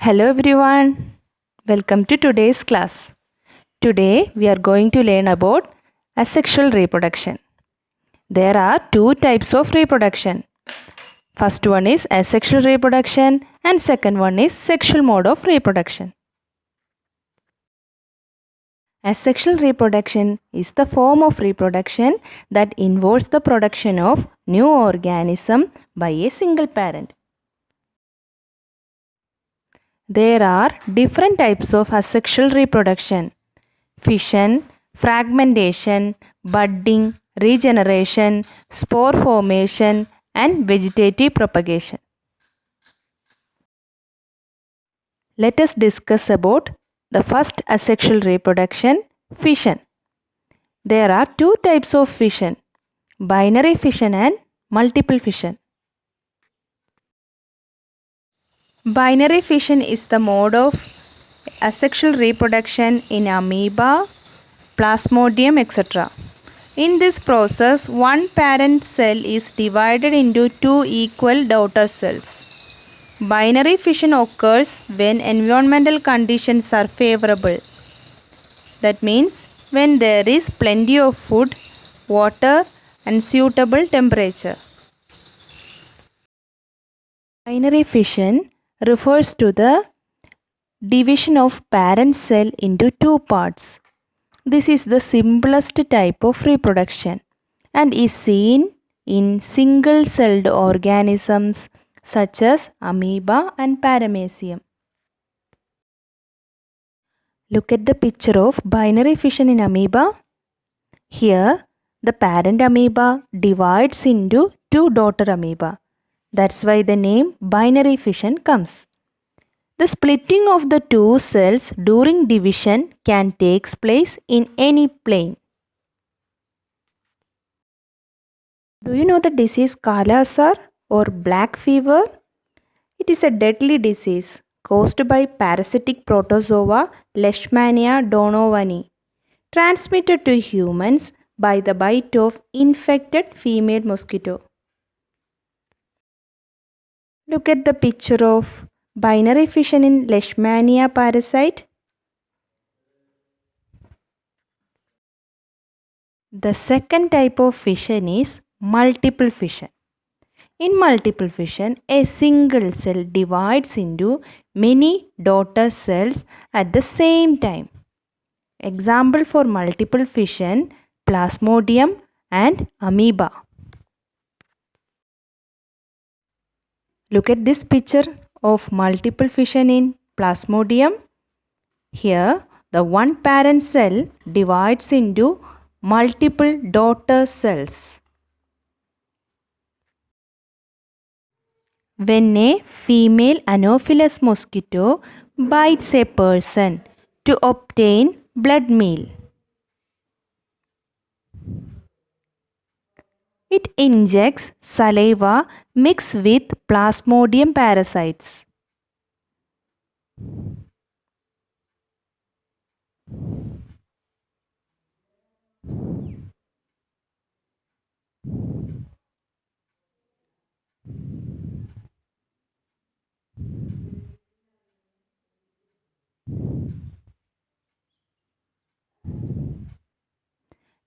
Hello everyone, welcome to today's class. Today we are going to learn about asexual reproduction. There are two types of reproduction. First one is asexual reproduction and second one is sexual mode of reproduction. Asexual reproduction is the form of reproduction that involves the production of new organism by a single parent. There are different types of asexual reproduction: fission, fragmentation, budding, regeneration, spore formation, and vegetative propagation. Let us discuss about the first asexual reproduction, fission. There are two types of fission: binary fission and multiple fission. Binary fission is the mode of asexual reproduction in amoeba, Plasmodium, etc. In this process, one parent cell is divided into two equal daughter cells. Binary fission occurs when environmental conditions are favorable. That means when there is plenty of food, water, and suitable temperature. Binary fission refers to the division of parent cell into two parts. This is the simplest type of reproduction and is seen in single-celled organisms such as amoeba and paramecium. Look at the picture of binary fission in amoeba. Here, the parent amoeba divides into two daughter amoeba. That's why the name binary fission comes. The splitting of the two cells during division can take place in any plane. Do you know the disease Kala-Azar or black fever? It is a deadly disease caused by parasitic protozoa Leishmania donovani, transmitted to humans by the bite of infected female mosquito. Look at the picture of binary fission in Leishmania parasite. The second type of fission is multiple fission. In multiple fission, a single cell divides into many daughter cells at the same time. Example for multiple fission: Plasmodium and amoeba. Look at this picture of multiple fission in Plasmodium. Here, the one parent cell divides into multiple daughter cells. When a female Anopheles mosquito bites a person to obtain blood meal, it injects saliva mixed with Plasmodium parasites.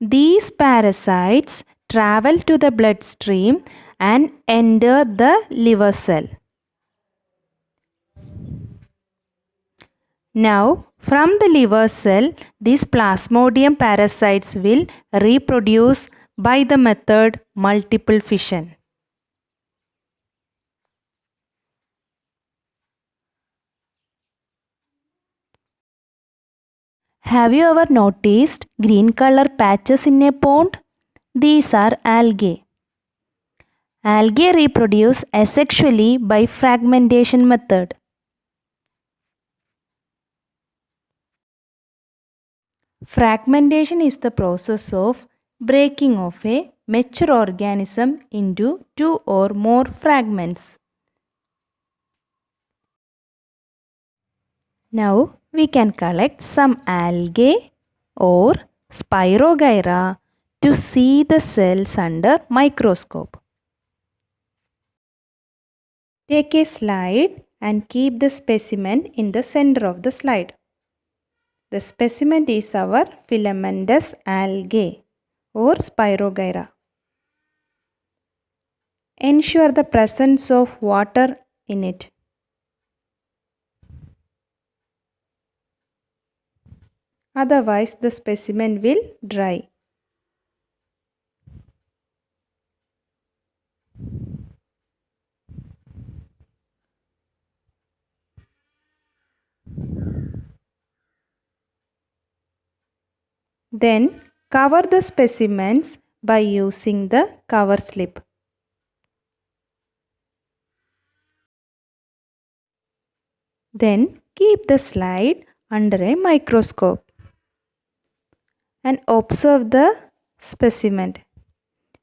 These parasites travel to the bloodstream and enter the liver cell. Now, from the liver cell, these Plasmodium parasites will reproduce by the method multiple fission. Have you ever noticed green color patches in a pond? These are algae. Algae reproduce asexually by fragmentation method. Fragmentation is the process of breaking of a mature organism into two or more fragments. Now we can collect some algae or spirogyra to see the cells under microscope. Take a slide and keep the specimen in the center of the slide. The specimen is our filamentous algae or Spirogyra. Ensure the presence of water in it. Otherwise, the specimen will dry. Then cover the specimens by using the cover slip. Then keep the slide under a microscope and observe the specimen.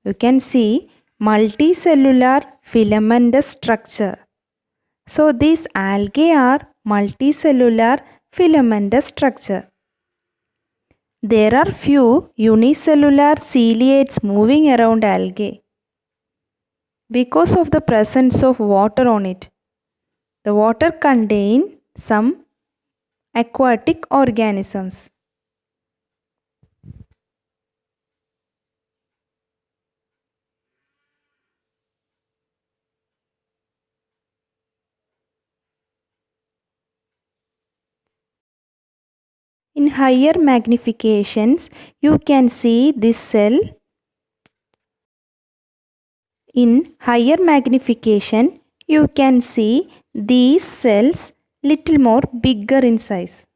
You can see multicellular filamentous structure. So these algae are multicellular filamentous structure. There are few unicellular ciliates moving around algae because of the presence of water on it. The water contains some aquatic organisms. In higher magnifications, you can see this cell. In higher magnification, you can see these cells little more bigger in size.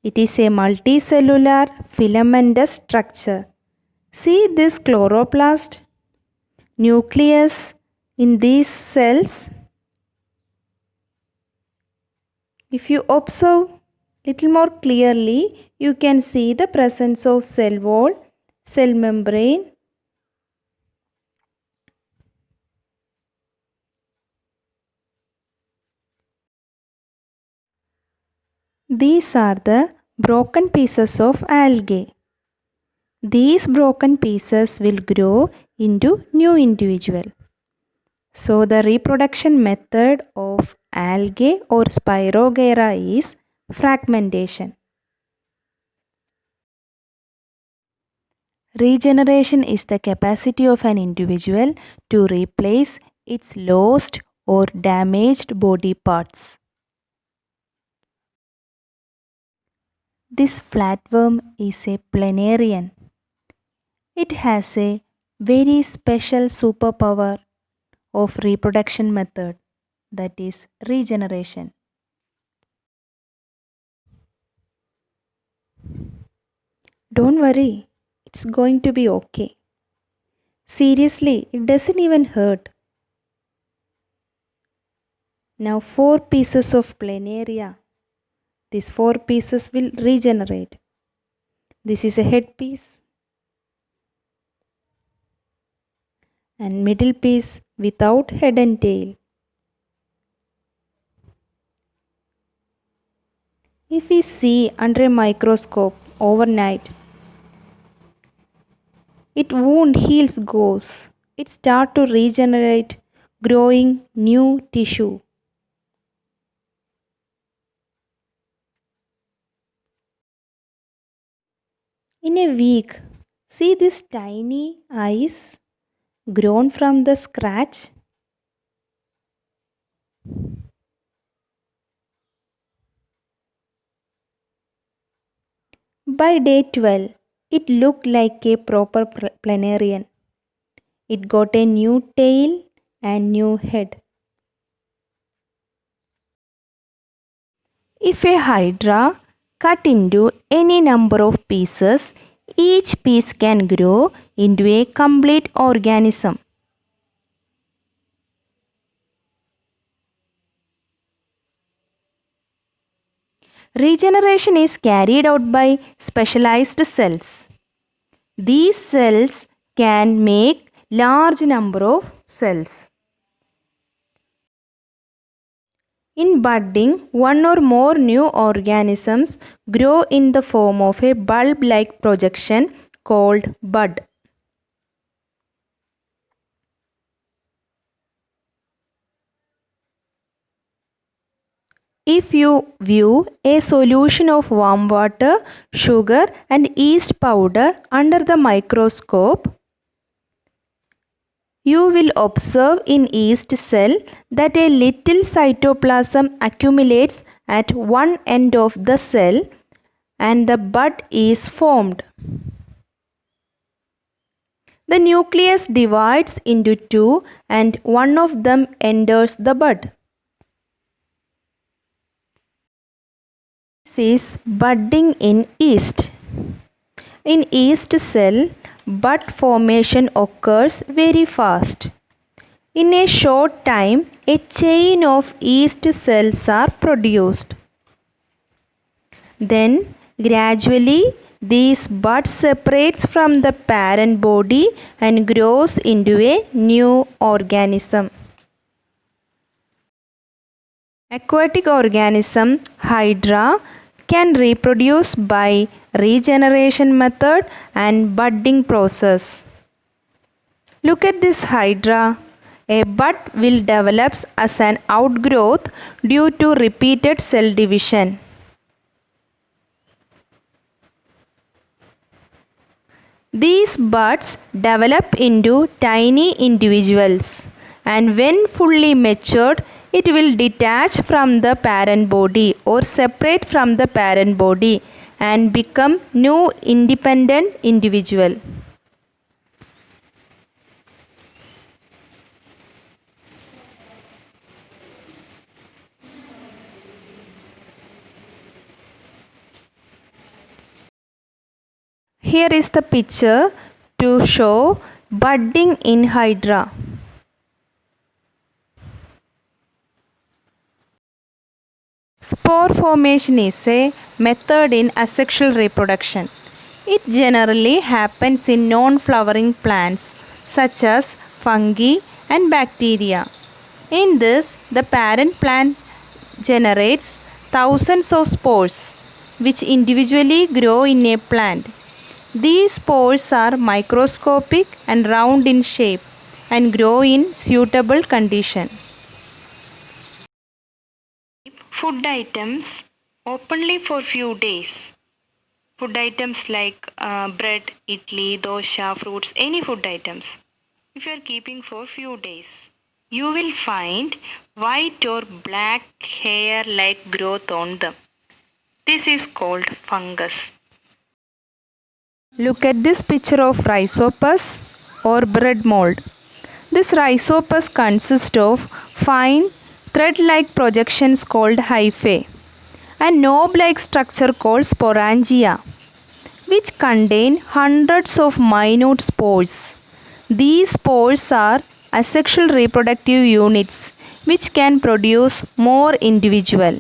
It is a multicellular filamentous structure. See this chloroplast, nucleus in these cells. If you observe little more clearly, you can see the presence of cell wall, cell membrane. These are the broken pieces of algae. These broken pieces will grow into new individual. So the reproduction method of algae or Spirogyra is fragmentation. Regeneration is the capacity of an individual to replace its lost or damaged body parts. This flatworm is a planarian. It has a very special superpower of reproduction method, that is regeneration. Don't worry, it's going to be okay. Seriously, it doesn't even hurt. Now 4 pieces of planaria. These 4 pieces will regenerate. This is a head piece and middle piece without head and tail. If we see under a microscope overnight, it wound heals goes. It start to regenerate, growing new tissue. In a week, see this tiny eyes grown from the scratch. By day 12, it looked like a proper planarian. It got a new tail and new head. If a hydra cut into any number of pieces, each piece can grow into a complete organism. Regeneration is carried out by specialized cells. These cells can make large number of cells. In budding, one or more new organisms grow in the form of a bulb-like projection called bud. If you view a solution of warm water, sugar and yeast powder under the microscope, you will observe in yeast cell that a little cytoplasm accumulates at one end of the cell and the bud is formed. The nucleus divides into two and one of them enters the bud. This is budding in yeast. In yeast cell, bud formation occurs very fast. In a short time, a chain of yeast cells are produced. Then, gradually, these buds separates from the parent body and grows into a new organism. Aquatic organism Hydra can reproduce by regeneration method and budding process. Look at this Hydra. A bud will develop as an outgrowth due to repeated cell division. These buds develop into tiny individuals, and when fully matured, it will detach from the parent body or separate from the parent body and become new independent individual. Here is the picture to show budding in Hydra. Spore formation is a method in asexual reproduction. It generally happens in non-flowering plants such as fungi and bacteria. In this, the parent plant generates thousands of spores which individually grow in a plant. These spores are microscopic and round in shape and grow in suitable condition. Food items openly for few days. Food items like bread, idli, dosha, fruits, any food items. If you are keeping for few days, you will find white or black hair-like growth on them. This is called fungus. Look at this picture of rhizopus or bread mold. This rhizopus consists of fine thread-like projections called hyphae and knob-like structure called sporangia, which contain hundreds of minute spores. These spores are asexual reproductive units which can produce more individual.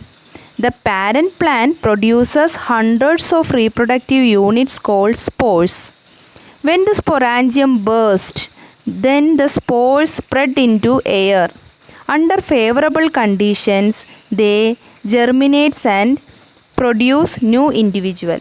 The parent plant produces hundreds of reproductive units called spores. When the sporangium bursts, then the spores spread into air. Under favorable conditions, they germinate and produce new individual.